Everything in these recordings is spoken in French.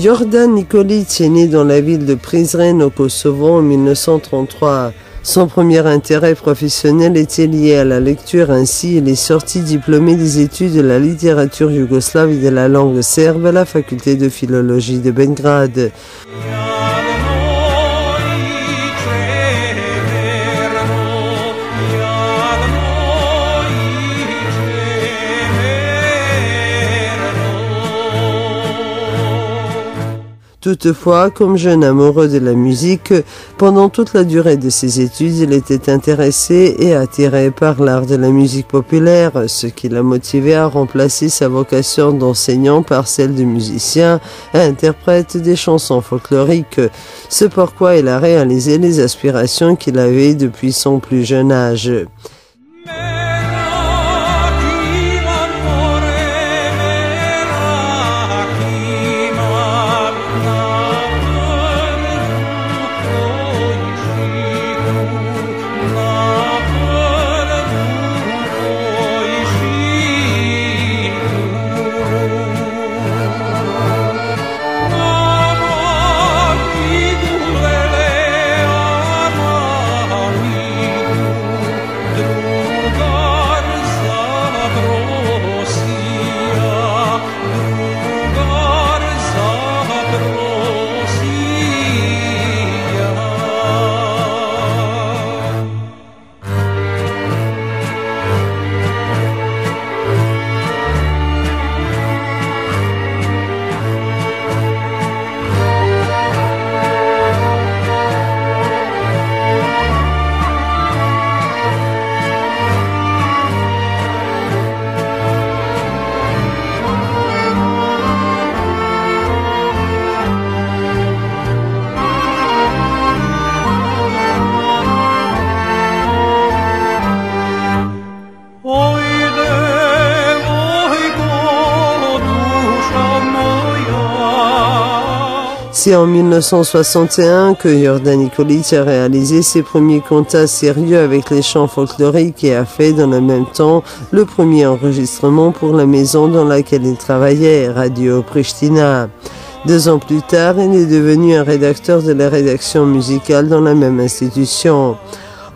Jordan Nikolić est né dans la ville de Prizren au Kosovo en 1933. Son premier intérêt professionnel était lié à la lecture, ainsi il est sorti diplômé des études de la littérature yougoslave et de la langue serbe à la faculté de philologie de Belgrade. Toutefois, comme jeune amoureux de la musique, pendant toute la durée de ses études, il était intéressé et attiré par l'art de la musique populaire, ce qui l'a motivé à remplacer sa vocation d'enseignant par celle de musicien et interprète des chansons folkloriques. C'est pourquoi il a réalisé les aspirations qu'il avait depuis son plus jeune âge. C'est en 1961 que Jordan Nikolić a réalisé ses premiers contacts sérieux avec les chants folkloriques et a fait dans le même temps le premier enregistrement pour la maison dans laquelle il travaillait, Radio Pristina. 2 ans plus tard, il est devenu un rédacteur de la rédaction musicale dans la même institution.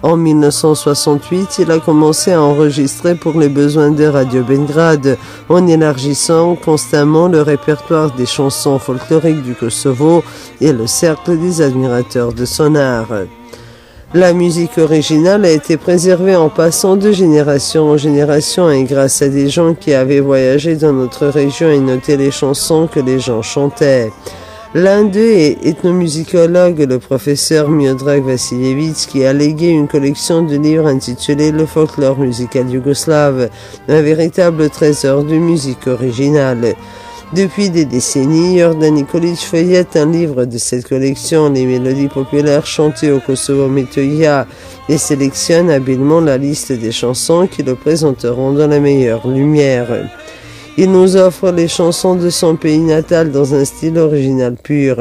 En 1968, il a commencé à enregistrer pour les besoins de Radio Belgrade, en élargissant constamment le répertoire des chansons folkloriques du Kosovo et le cercle des admirateurs de son art. La musique originale a été préservée en passant de génération en génération et grâce à des gens qui avaient voyagé dans notre région et noté les chansons que les gens chantaient. L'un d'eux est ethnomusicologue, le professeur Miodrag Vasiljević, qui a légué une collection de livres intitulée Le folklore musical yougoslave, un véritable trésor de musique originale. Depuis des décennies, Jordan Nikolić feuillette un livre de cette collection, les mélodies populaires chantées au Kosovo Metohija, et sélectionne habilement la liste des chansons qui le présenteront dans la meilleure lumière. Il nous offre les chansons de son pays natal dans un style original pur.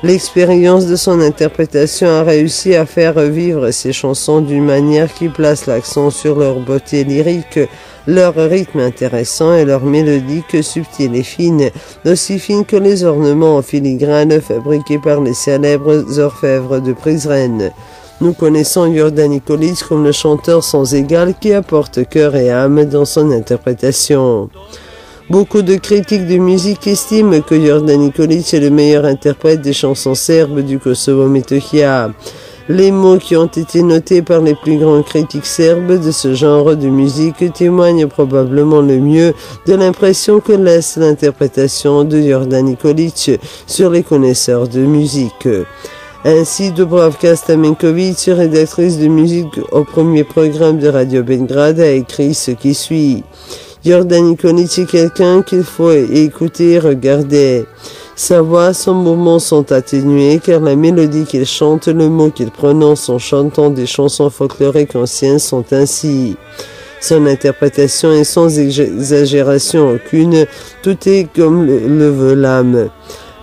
L'expérience de son interprétation a réussi à faire vivre ces chansons d'une manière qui place l'accent sur leur beauté lyrique, leur rythme intéressant et leur mélodique subtile et fine, aussi fine que les ornements en filigrane fabriqués par les célèbres orfèvres de Prizren. Nous connaissons Jordan Nikolić comme le chanteur sans égal qui apporte cœur et âme dans son interprétation. Beaucoup de critiques de musique estiment que Jordan Nikolić est le meilleur interprète des chansons serbes du Kosovo Metohija. Les mots qui ont été notés par les plus grands critiques serbes de ce genre de musique témoignent probablement le mieux de l'impression que laisse l'interprétation de Jordan Nikolić sur les connaisseurs de musique. Ainsi, Dubravka Stamenković, rédactrice de musique au premier programme de Radio Belgrade, a écrit ce qui suit. Jordan Nikolić est quelqu'un qu'il faut écouter et regarder. Sa voix, son mouvement sont atténués car la mélodie qu'il chante, le mot qu'il prononce en chantant des chansons folkloriques anciennes sont ainsi. Son interprétation est sans exagération aucune, tout est comme le veut l'âme.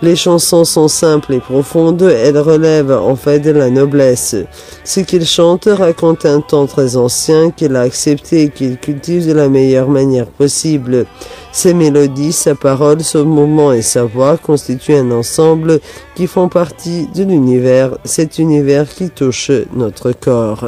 Les chansons sont simples et profondes, elles relèvent en fait de la noblesse. Ce qu'il chante raconte un temps très ancien qu'il a accepté et qu'il cultive de la meilleure manière possible. Ses mélodies, sa parole, son mouvement et sa voix constituent un ensemble qui font partie de l'univers, cet univers qui touche notre corps.